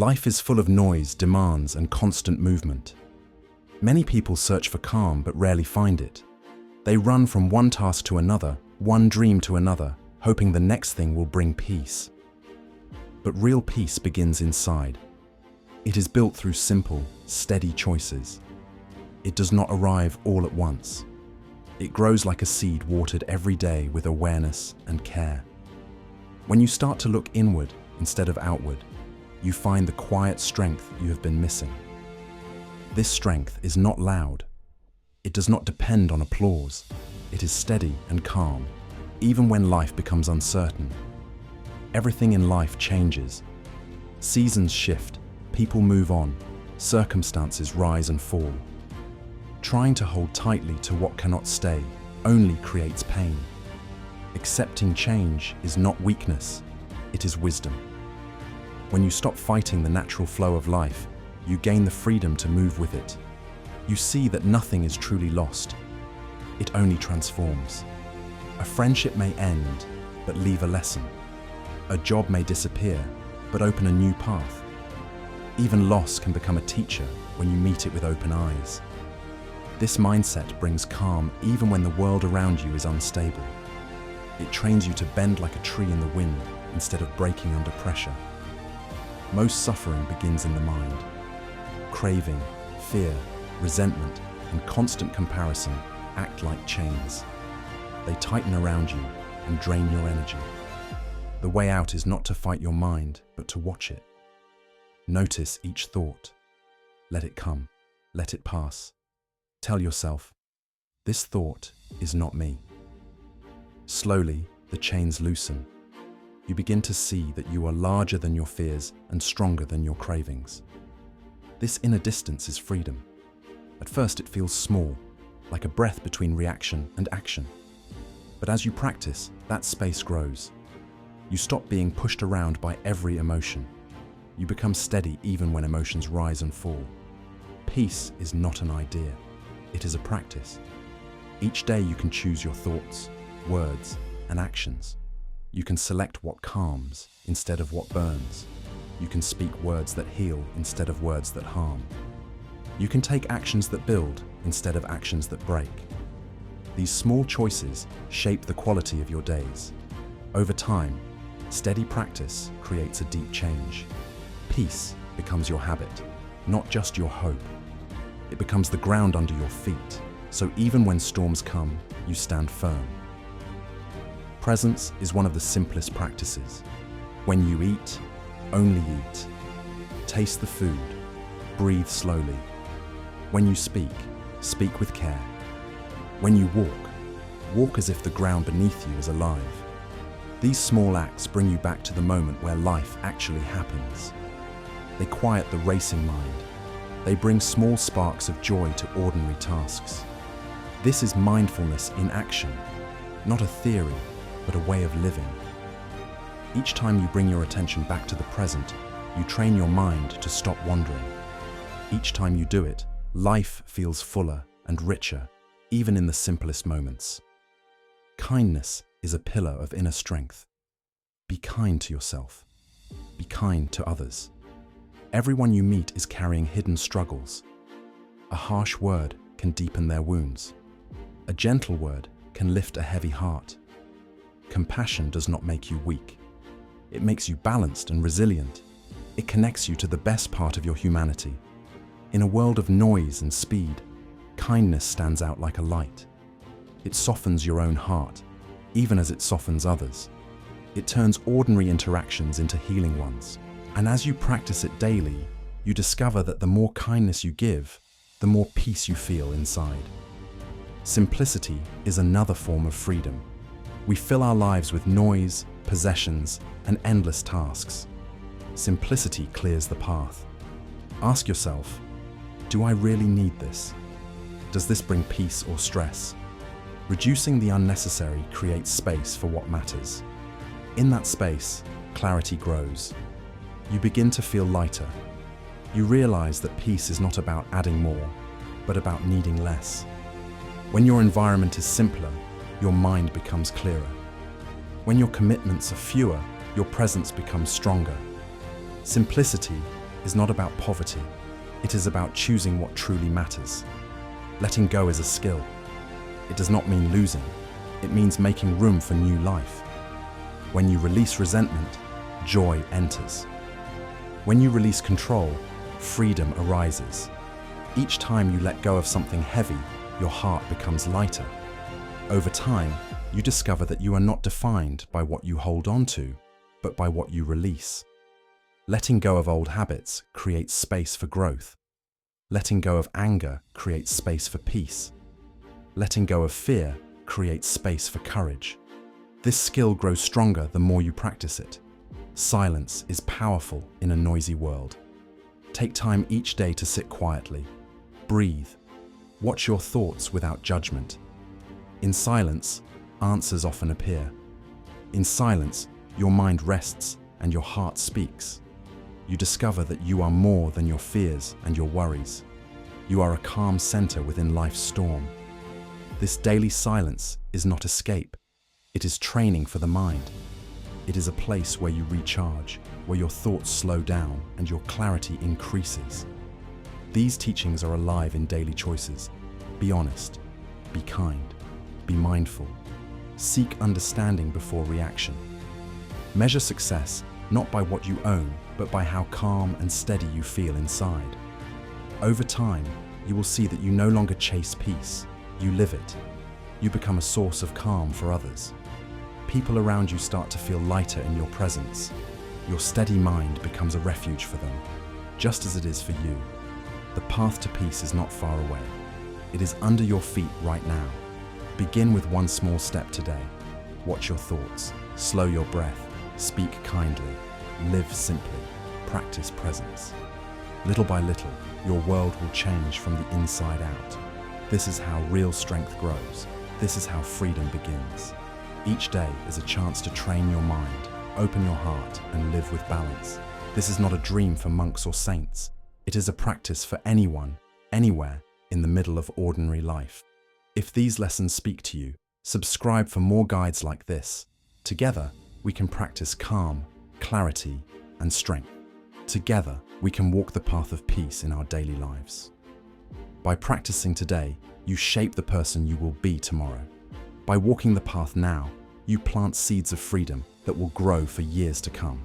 Life is full of noise, demands, and constant movement. Many people search for calm but rarely find it. They run from one task to another, one dream to another, hoping the next thing will bring peace. But real peace begins inside. It is built through simple, steady choices. It does not arrive all at once. It grows like a seed watered every day with awareness and care. When you start to look inward instead of outward, you find the quiet strength you have been missing. This strength is not loud. It does not depend on applause. It is steady and calm, even when life becomes uncertain. Everything in life changes. Seasons shift, people move on, circumstances rise and fall. Trying to hold tightly to what cannot stay only creates pain. Accepting change is not weakness, it is wisdom. When you stop fighting the natural flow of life, you gain the freedom to move with it. You see that nothing is truly lost. It only transforms. A friendship may end, but leave a lesson. A job may disappear, but open a new path. Even loss can become a teacher when you meet it with open eyes. This mindset brings calm even when the world around you is unstable. It trains you to bend like a tree in the wind instead of breaking under pressure. Most suffering begins in the mind. Craving, fear, resentment, and constant comparison act like chains. They tighten around you and drain your energy. The way out is not to fight your mind, but to watch it. Notice each thought. Let it come. Let it pass. Tell yourself, this thought is not me. Slowly, the chains loosen. You begin to see that you are larger than your fears and stronger than your cravings. This inner distance is freedom. At first it feels small, like a breath between reaction and action. But as you practice, that space grows. You stop being pushed around by every emotion. You become steady even when emotions rise and fall. Peace is not an idea, it is a practice. Each day you can choose your thoughts, words, and actions. You can select what calms instead of what burns. You can speak words that heal instead of words that harm. You can take actions that build instead of actions that break. These small choices shape the quality of your days. Over time, steady practice creates a deep change. Peace becomes your habit, not just your hope. It becomes the ground under your feet, so even when storms come, you stand firm. Presence is one of the simplest practices. When you eat, only eat. Taste the food, breathe slowly. When you speak, speak with care. When you walk, walk as if the ground beneath you is alive. These small acts bring you back to the moment where life actually happens. They quiet the racing mind. They bring small sparks of joy to ordinary tasks. This is mindfulness in action, not a theory, but a way of living. Each time you bring your attention back to the present, you train your mind to stop wandering. Each time you do it, life feels fuller and richer, even in the simplest moments. Kindness is a pillar of inner strength. Be kind to yourself. Be kind to others. Everyone you meet is carrying hidden struggles. A harsh word can deepen their wounds. A gentle word can lift a heavy heart. Compassion does not make you weak. It makes you balanced and resilient. It connects you to the best part of your humanity. In a world of noise and speed, kindness stands out like a light. It softens your own heart, even as it softens others. It turns ordinary interactions into healing ones. And as you practice it daily, you discover that the more kindness you give, the more peace you feel inside. Simplicity is another form of freedom. We fill our lives with noise, possessions, and endless tasks. Simplicity clears the path. Ask yourself, do I really need this? Does this bring peace or stress? Reducing the unnecessary creates space for what matters. In that space, clarity grows. You begin to feel lighter. You realize that peace is not about adding more, but about needing less. When your environment is simpler, your mind becomes clearer. When your commitments are fewer, your presence becomes stronger. Simplicity is not about poverty. It is about choosing what truly matters. Letting go is a skill. It does not mean losing. It means making room for new life. When you release resentment, joy enters. When you release control, freedom arises. Each time you let go of something heavy, your heart becomes lighter. Over time, you discover that you are not defined by what you hold on to, but by what you release. Letting go of old habits creates space for growth. Letting go of anger creates space for peace. Letting go of fear creates space for courage. This skill grows stronger the more you practice it. Silence is powerful in a noisy world. Take time each day to sit quietly. Breathe. Watch your thoughts without judgment. In silence, answers often appear. In silence, your mind rests and your heart speaks. You discover that you are more than your fears and your worries. You are a calm center within life's storm. This daily silence is not escape. It is training for the mind. It is a place where you recharge, where your thoughts slow down and your clarity increases. These teachings are alive in daily choices. Be honest, be kind, be mindful. Seek understanding before reaction. Measure success not by what you own, but by how calm and steady you feel inside. Over time, you will see that you no longer chase peace, you live it. You become a source of calm for others. People around you start to feel lighter in your presence. Your steady mind becomes a refuge for them, just as it is for you. The path to peace is not far away. It is under your feet right now. Begin with one small step today. Watch your thoughts, slow your breath, speak kindly, live simply, practice presence. Little by little, your world will change from the inside out. This is how real strength grows. This is how freedom begins. Each day is a chance to train your mind, open your heart, and live with balance. This is not a dream for monks or saints. It is a practice for anyone, anywhere, in the middle of ordinary life. If these lessons speak to you, subscribe for more guides like this. Together, we can practice calm, clarity, and strength. Together, we can walk the path of peace in our daily lives. By practicing today, you shape the person you will be tomorrow. By walking the path now, you plant seeds of freedom that will grow for years to come.